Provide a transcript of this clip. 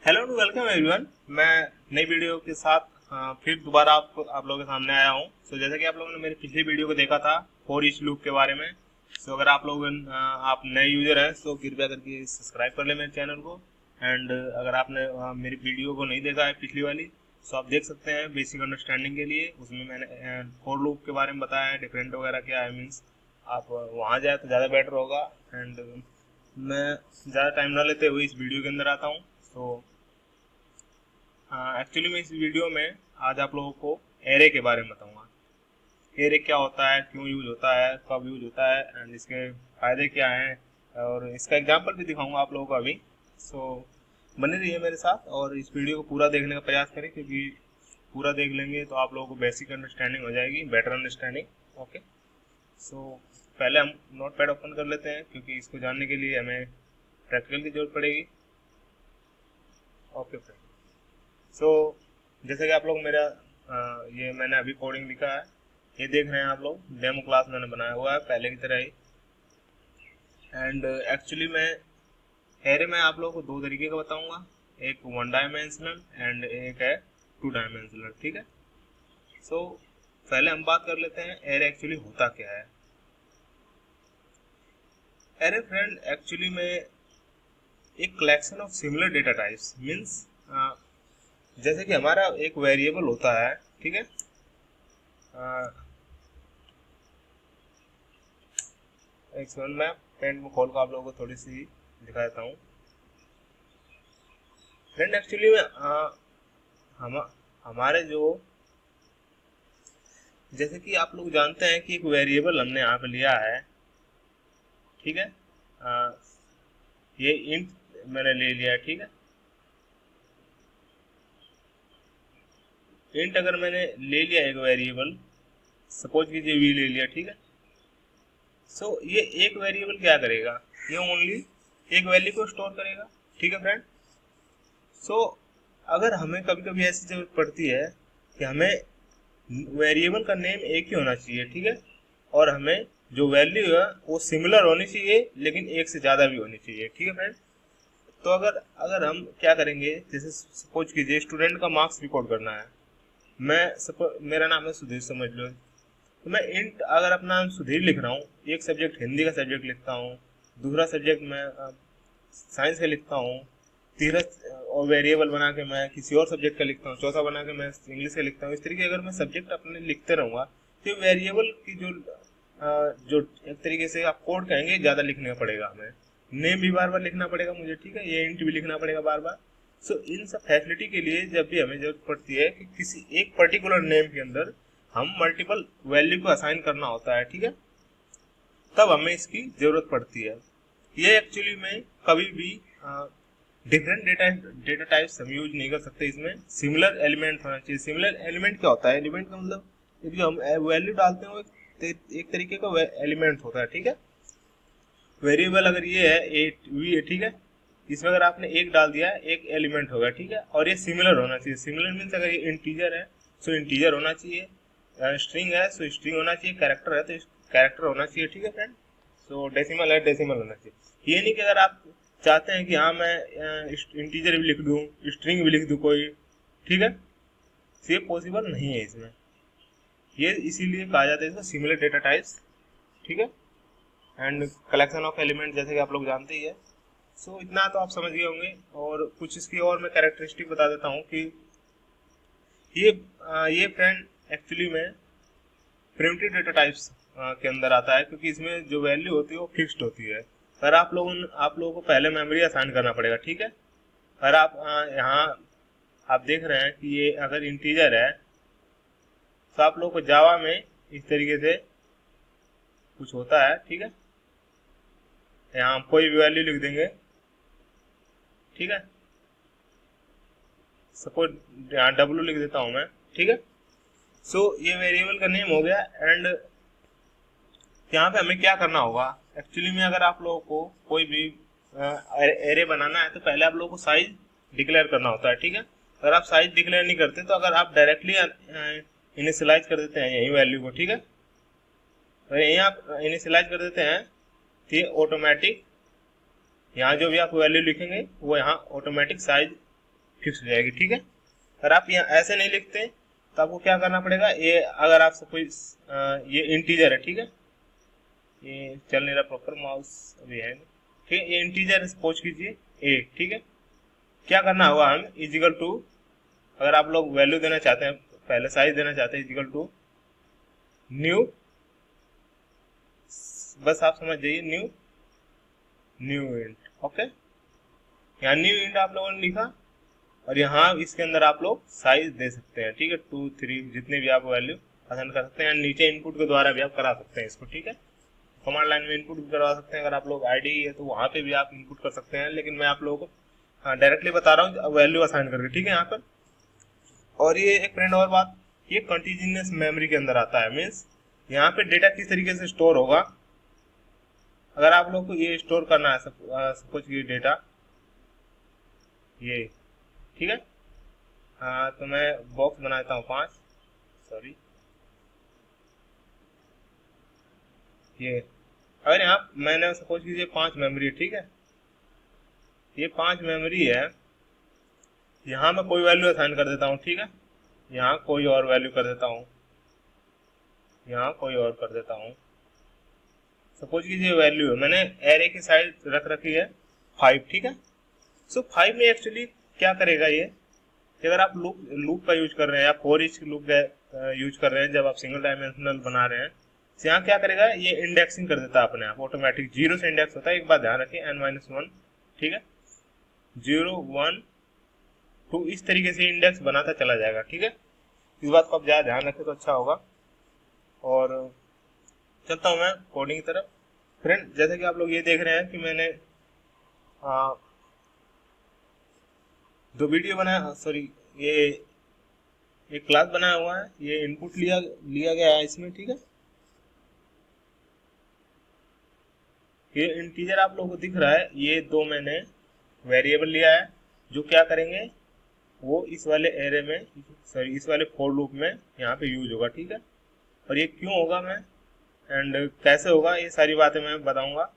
Hello and welcome everyone. मैं नई video के साथ फिर दोबारा आप लोगों के सामने आया हूँ। जैसे कि आप लोगों ने मेरी पिछली वीडियो को देखा था फॉर ईच लूप के बारे में। अगर आप लोग आप नए यूजर हैं तो कृपया करके सब्सक्राइब कर ले मेरे चैनल को। एंड अगर आपने मेरी वीडियो को नहीं देखा है पिछली वाली तो आप देख सकते हैं बेसिक अंडरस्टैंडिंग के लिए। उसमें मैंने फॉर लूप के बारे में बताया है, डिफरेंट वगैरह क्या है, मीन्स आप वहाँ जाए तो ज़्यादा बेटर होगा। एंड मैं ज़्यादा टाइम ना लेते हुए इस वीडियो के अंदर आता हूँ। एक्चुअली मैं इस वीडियो में आज आप लोगों को एरे के बारे में बताऊंगा। एरे क्या होता है, क्यों यूज होता है, कब यूज होता है एंड इसके फायदे क्या हैं, और इसका एग्जांपल भी दिखाऊंगा आप लोगों को अभी। बने रहिए मेरे साथ और इस वीडियो को पूरा देखने का प्रयास करें, क्योंकि पूरा देख लेंगे तो आप लोगों को बेसिक अंडरस्टैंडिंग हो जाएगी, बेटर अंडरस्टैंडिंग। ओके, सो पहले हम नोट पैड ओपन कर लेते हैं, क्योंकि इसको जानने के लिए हमें प्रैक्टिकल की जरूरत पड़ेगी। ओके फ्रेंड, सो जैसे कि आप लोग मेरा ये मैंने अभी कोडिंग लिखा है, ये देख रहे हैं आप लोग, डेमो क्लास मैंने बनाया हुआ है पहले की तरह ही। एंड एक्चुअली मैं एरे में आप लोगों को दो तरीके का बताऊंगा, एक वन डायमेंशनल एंड एक है टू डायमेंशनल। ठीक है, सो पहले हम बात कर लेते हैं एरे एक्चुअली होता क्या है। एरे फ्रेंड एक्चुअली में एक collection of similar data types, means जैसे कि हमारा एक वेरिएबल होता है, ठीक है। एक सेकंड, मैं पेंट में खोल कर आप लोगों को थोड़ी सी दिखा देता हूँ। फ्रेंड एक्चुअली में हम हमारे जो, जैसे कि आप लोग जानते हैं कि एक वेरिएबल हमने यहाँ पे लिया है, ठीक है। ये इंट मैंने ले लिया है, ठीक है। इंट अगर मैंने ले लिया एक वेरिएबल, सपोज कीजिए वी ले लिया, ठीक है। सो ये एक वेरिएबल क्या करेगा, ये ओनली एक वैल्यू को स्टोर करेगा, ठीक है फ्रेंड। सो अगर हमें कभी कभी ऐसी जरूरत पड़ती है कि हमें वेरिएबल का नेम एक ही होना चाहिए, ठीक है, और हमें जो वैल्यू है वो सिमिलर होनी चाहिए, लेकिन एक से ज़्यादा भी होनी चाहिए, ठीक है फ्रेंड। तो अगर अगर हम क्या करेंगे, जैसे सपोज कीजिए स्टूडेंट का मार्क्स रिकॉर्ड करना है, मैं सपोज मेरा नाम है सुधीर समझ लो, तो मैं इंट अगर अपना नाम सुधीर लिख रहा हूँ, एक सब्जेक्ट हिंदी का सब्जेक्ट लिखता हूँ, दूसरा सब्जेक्ट मैं साइंस का लिखता हूँ, तीसरा और वेरिएबल बना के मैं किसी और सब्जेक्ट का लिखता हूँ, चौथा बना के मैं इंग्लिश का लिखता हूँ। इस तरीके अगर मैं सब्जेक्ट अपने लिखते रहूँगा तो वेरिएबल की जो एक तरीके से आप कोड कहेंगे ज़्यादा लिखने पड़ेगा हमें, नेम भी बार बार लिखना पड़ेगा मुझे, ठीक है, ये इंट भी लिखना पड़ेगा बार बार। इन सब फैसिलिटी के लिए जब भी हमें जरूरत पड़ती है कि किसी एक पर्टिकुलर नेम के अंदर हम मल्टीपल वैल्यू को असाइन करना होता है, ठीक है, तब हमें इसकी जरूरत पड़ती है। ये एक्चुअली में कभी भी डिफरेंट डेटा टाइप्स हम यूज नहीं कर सकते, इसमें सिमिलर एलिमेंट होना चाहिए। सिमिलर एलिमेंट क्या होता है, एलिमेंट का मतलब जो हम वैल्यू डालते हैं वो एक तरीके का एलिमेंट होता है, ठीक है। वेरिएबल अगर ये है ए वी है, ठीक है, इसमें अगर आपने एक डाल दिया है एक एलिमेंट होगा, ठीक है, और ये सिमिलर होना चाहिए। सिमिलर मीन्स अगर ये इंटीजर है तो इंटीजर होना चाहिए, स्ट्रिंग है तो स्ट्रिंग होना चाहिए, कैरेक्टर है तो कैरेक्टर होना चाहिए, ठीक है फ्रेंड। डेसिमल है डेसिमल होना चाहिए। ये नहीं कि अगर आप चाहते हैं कि हाँ मैं इंटीजर भी लिख दूँ, स्ट्रिंग भी लिख दूँ कोई, ठीक है, तो ये पॉसिबल नहीं है इसमें। ये इसीलिए कहा जाता है इसको सिमिलर डेटा टाइप्स, ठीक है, एंड कलेक्शन ऑफ एलिमेंट, जैसे कि आप लोग जानते ही है। इतना तो आप समझ गए होंगे, और कुछ इसकी और मैं कैरेक्टरिस्टिक बता देता हूँ कि ये फ्रेंड एक्चुअली में प्रिमिटिव डेटा टाइप्स के अंदर आता है, क्योंकि इसमें जो वैल्यू होती है वो फिक्स्ड होती है। पर आप लोगों को पहले मेमोरी असाइन करना पड़ेगा, ठीक है। पर आप यहाँ आप देख रहे हैं कि ये अगर इंटीजर है तो आप लोगों को जावा में इस तरीके से कुछ होता है, ठीक है। यहाँ हम कोई भी वैल्यू लिख देंगे, ठीक है, सपोज यहाँ डब्लू लिख देता हूँ मैं, ठीक है। ये वेरिएबल का नेम हो गया। एंड यहाँ पे हमें क्या करना होगा, एक्चुअली में अगर आप लोगों को कोई भी एरे बनाना है तो पहले आप लोगों को साइज डिक्लेयर करना होता है, ठीक है। अगर आप साइज डिक्लेयर नहीं करते तो अगर आप डायरेक्टली इनिशियलाइज कर देते हैं यही वैल्यू को, ठीक है, अगर यहीं आप इनिशियलाइज कर देते हैं तो ये ऑटोमेटिक यहाँ जो भी आप वैल्यू लिखेंगे वो यहाँ ऑटोमेटिक साइज फिक्स हो जाएगी, ठीक है। अगर आप यहाँ ऐसे नहीं लिखते तो आपको क्या करना पड़ेगा, ये अगर आप सपोज ये इंटीजर है, ठीक है, ये चल नहीं रहा प्रॉपर, माउस अभी है, ठीक है, ये इंटीजर सपोज कीजिए ए, ठीक है। क्या करना होगा, हम इजिकल टू, अगर आप लोग वैल्यू देना चाहते हैं, पहले साइज देना चाहते हैं, इजिकल टू न्यू, बस आप समझ जाइए, न्यू न्यू इंट, ओके। यहाँ न्यू इंट आप लोगों ने लिखा और यहाँ इसके अंदर आप लोग साइज दे सकते हैं, ठीक है, 2 3 जितने भी आप वैल्यू पसंद कर सकते हैं। नीचे इनपुट के द्वारा भी आप करा सकते हैं इसको, ठीक है। कमांड लाइन में इनपुट भी करवा सकते हैं, अगर आप लोग आईडी है तो वहाँ पे भी आप इनपुट कर सकते हैं, लेकिन मैं आप लोगों को डायरेक्टली बता रहा हूँ वैल्यू असाइन करके, ठीक है, यहाँ पर। और ये एक फ्रेंड और बात, ये कंटिन्यूअस मेमोरी के अंदर आता है, मीन्स यहाँ पे डेटा किस तरीके से स्टोर होगा। अगर आप लोग को ये स्टोर करना है, सपोज ये डेटा ये, ठीक है, हाँ, तो मैं बॉक्स बनाता हूँ 5, सॉरी, ये अगर यहाँ मैंने सपोज कीजिए 5 मेमोरी, ठीक है, ये 5 मेमोरी है, यहाँ मैं कोई वैल्यू असाइन कर देता हूँ, ठीक है, यहाँ कोई और वैल्यू कर देता हूँ, यहाँ कोई और कर देता हूँ। सपोज कीजिए वैल्यू है, मैंने एरे की साइज रख रखी है 5, ठीक है। सो 5 में एक्चुअली क्या करेगा ये, कि अगर आप लूप का यूज कर रहे हैं या फॉर ईच लूप यूज कर रहे हैं, जब आप सिंगल डायमेंशनल बना रहे हैं, तो यहाँ क्या करेगा, ये इंडेक्सिंग कर देता है अपने आप, ऑटोमेटिक 0 से इंडेक्स होता है। एक बात ध्यान रखिए, n-1, ठीक है, 0 1 2 इस तरीके से इंडेक्स बनाता चला जाएगा, ठीक है। इस बात को आप ज्यादा ध्यान रखें तो अच्छा होगा। और चलता हूँ मैं कोडिंग की तरफ। फ्रेंड, जैसे कि आप लोग ये देख रहे हैं कि मैंने 2 वीडियो बनाया, सॉरी, ये एक क्लास बनाया हुआ है, ये इनपुट लिया गया है इसमें, ठीक है। ये इंटीजर आप लोगों को दिख रहा है, ये 2 मैंने वेरिएबल लिया है, जो क्या करेंगे, वो इस वाले एरे में, सॉरी, इस वाले फॉर लूप में यहाँ पे यूज होगा, ठीक है। और ये क्यों होगा मैं एंड कैसे होगा, ये सारी बातें मैं बताऊंगा